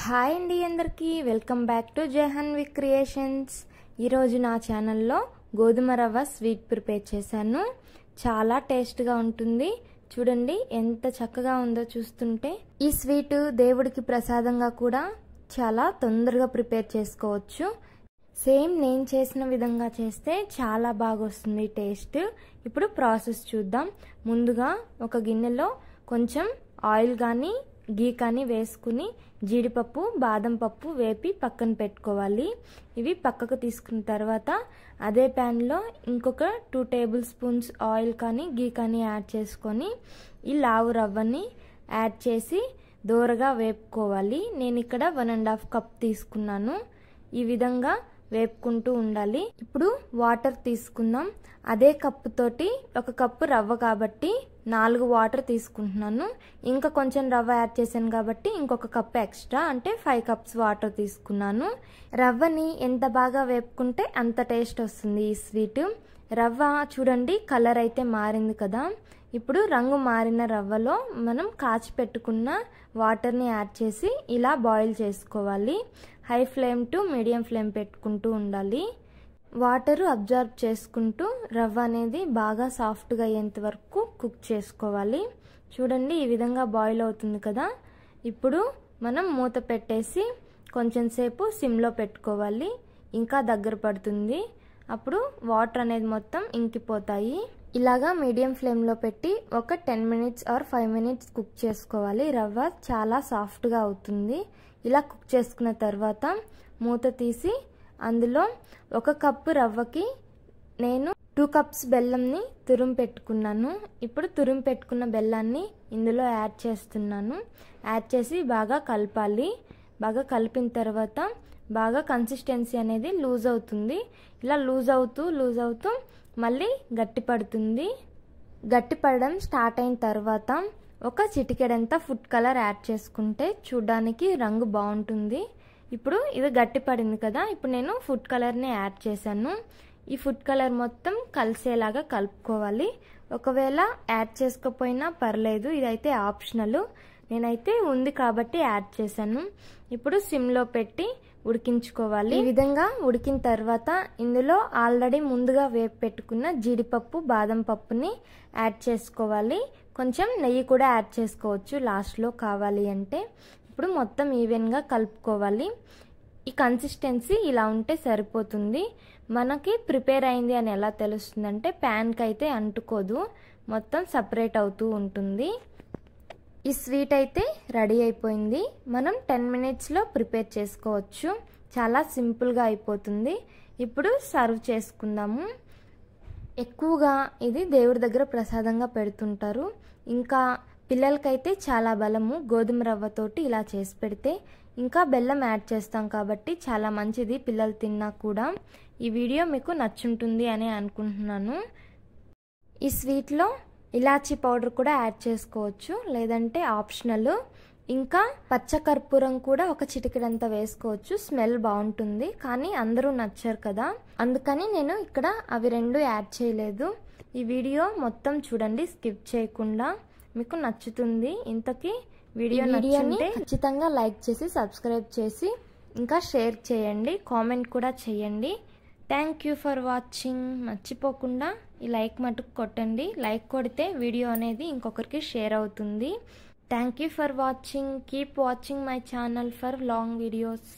Hi అండి అందరికీ welcome back to జహన్వి creations. ఈరోజు నా ఛానల్లో గోధుమ రవ్వ స్వీట్ ప్రిపేర్ చేశాను. చాలా టేస్ట్గా ఉంటుంది. చూడండి ఎంత చక్కగా ఉందో చూస్తుంటే. ఈ స్వీట్ దేవుడికి ప్రసాదంగా కూడా చాలా తొందరగా ప్రిపేర్ చేసుకోవచ్చు. సేమ్ నేను చేసిన విధంగా చేస్తే చాలా బాగా వస్తుంది టేస్ట్. ఇప్పుడు ప్రాసెస్ చూద్దాం. ముందుగా ఒక గిన్నెలో కొంచెం ఆయిల్ కానీ గీ కానీ వేసుకుని జీడిపప్పు బాదం పప్పు వేపి పక్కన పెట్టుకోవాలి. ఇవి పక్కకు తీసుకున్న తర్వాత అదే ప్యాన్లో ఇంకొక 2 టేబుల్ స్పూన్స్ ఆయిల్ కానీ గీ కానీ యాడ్ చేసుకొని ఈ లావు రవ్వని యాడ్ చేసి దోరగా వేపుకోవాలి. నేను ఇక్కడ 1.5 కప్ తీసుకున్నాను. ఈ విధంగా వేపుకుంటూ ఉండాలి. ఇప్పుడు వాటర్ తీసుకుందాం. అదే కప్పు తోటి 1 కప్పు రవ్వ కాబట్టి 4 వాటర్ తీసుకుంటున్నాను. ఇంకా కొంచెం రవ్వ యాడ్ చేశాను కాబట్టి ఇంకొక కప్పు ఎక్స్ట్రా అంటే 5 కప్స్ వాటర్ తీసుకున్నాను. రవ్వని ఎంత బాగా వేపుకుంటే అంత టేస్ట్ వస్తుంది ఈ స్వీట్. రవ్వ చూడండి కలర్ అయితే మారింది కదా. ఇప్పుడు రంగు మారిన రవ్వలో మనం కాచి పెట్టుకున్న వాటర్ని యాడ్ చేసి ఇలా బాయిల్ చేసుకోవాలి. High flame to medium flame పెట్టుకుంటూ ఉండాలి. వాటర్ అబ్జర్వ్ చేసుకుంటూ రవ్వ అనేది బాగా సాఫ్ట్గా అయ్యేంత వరకు కుక్ చేసుకోవాలి. చూడండి ఈ విధంగా బాయిల్ అవుతుంది కదా. ఇప్పుడు మనం మూత పెట్టేసి కొంచెం సేపు సిమ్లో పెట్టుకోవాలి. ఇంకా దగ్గర పడుతుంది. అప్పుడు వాటర్ అనేది మొత్తం ఇంకిపోతాయి. ఇలాగా మీడియం ఫ్లేమ్లో పెట్టి ఒక 10 మినిట్స్ ఆర్ 5 మినిట్స్ కుక్ చేసుకోవాలి. రవ్వ చాలా సాఫ్ట్గా అవుతుంది. ఇలా కుక్ చేసుకున్న తర్వాత మూత తీసి అందులో 1 కప్పు రవ్వకి నేను 2 కప్స్ బెల్లంని తురుము పెట్టుకున్నాను. ఇప్పుడు తురుము పెట్టుకున్న బెల్లాన్ని ఇందులో యాడ్ చేస్తున్నాను. యాడ్ చేసి బాగా కలపాలి. బాగా కలిపిన తర్వాత బాగా కన్సిస్టెన్సీ అనేది లూజ్ అవుతుంది. ఇలా లూజ్ అవుతూ మళ్ళీ గట్టి పడుతుంది. గట్టి పడడం స్టార్ట్ అయిన తర్వాత ఒక చిటికెడంతా ఫుడ్ కలర్ యాడ్ చేసుకుంటే చూడడానికి రంగు బాగుంటుంది. ఇప్పుడు ఇది గట్టి పడింది కదా. ఇప్పుడు నేను ఫుడ్ కలర్ని యాడ్ చేశాను. ఈ ఫుడ్ కలర్ మొత్తం కలిసేలాగా కలుపుకోవాలి. ఒకవేళ యాడ్ చేసుకోకపోయినా పర్లేదు, ఇదైతే ఆప్షనల్. నేనైతే ఉంది కాబట్టి యాడ్ చేశాను. ఇప్పుడు సిమ్లో పెట్టి ఉడికించుకోవాలి. ఈ విధంగా ఉడికిన తర్వాత ఇందులో ఆల్రెడీ ముందుగా వేపి పెట్టుకున్న జీడిపప్పు బాదం పప్పుని యాడ్ చేసుకోవాలి. కొంచెం నెయ్యి కూడా యాడ్ చేసుకోవచ్చు లాస్ట్లో కావాలి అంటే. ఇప్పుడు మొత్తం ఈవెన్గా కలుపుకోవాలి. ఈ కన్సిస్టెన్సీ ఇలా ఉంటే సరిపోతుంది. మనకి ప్రిపేర్ అయింది అని ఎలా తెలుస్తుందంటే ప్యాన్కి అయితే అంటుకోదు, మొత్తం సపరేట్ అవుతూ ఉంటుంది. ఈ స్వీట్ అయితే రెడీ అయిపోయింది. మనం 10 మినిట్స్లో ప్రిపేర్ చేసుకోవచ్చు. చాలా సింపుల్గా అయిపోతుంది. ఇప్పుడు సర్వ్ చేసుకుందాము. ఎక్కువగా ఇది దేవుడి దగ్గర ప్రసాదంగా పెడుతుంటారు. ఇంకా పిల్లలకైతే చాలా బలము. గోధుమ రవ్వతోటి ఇలా చేసి పెడితే ఇంకా బెల్లం యాడ్ చేస్తాం కాబట్టి చాలా మంచిది పిల్లలు తిన్నా కూడా. ఈ వీడియో మీకు నచ్చుంటుంది అని అనుకుంటున్నాను. ఈ స్వీట్లో ఇలాచీ పౌడర్ కూడా యాడ్ చేసుకోవచ్చు, లేదంటే ఆప్షనల్. ఇంకా పచ్చకర్పూరం కూడా ఒక చిటికెడంతా వేసుకోవచ్చు, స్మెల్ బాగుంటుంది. కానీ అందరూ నచ్చరు కదా, అందుకని నేను ఇక్కడ అవి 2 యాడ్ చేయలేదు. ఈ వీడియో మొత్తం చూడండి స్కిప్ చేయకుండా, మీకు నచ్చుతుంది. ఇంతకీ వీడియోని ఖచ్చితంగా లైక్ చేసి సబ్స్క్రైబ్ చేసి ఇంకా షేర్ చేయండి, కామెంట్ కూడా చేయండి. Thank you for watching. మర్చిపోకుండా ఈ లైక్ మటుకు కొట్టండి. లైక్ కొడితే వీడియో అనేది ఇంకొకరికి షేర్ అవుతుంది. Thank you for watching. Keep watching my channel for long videos.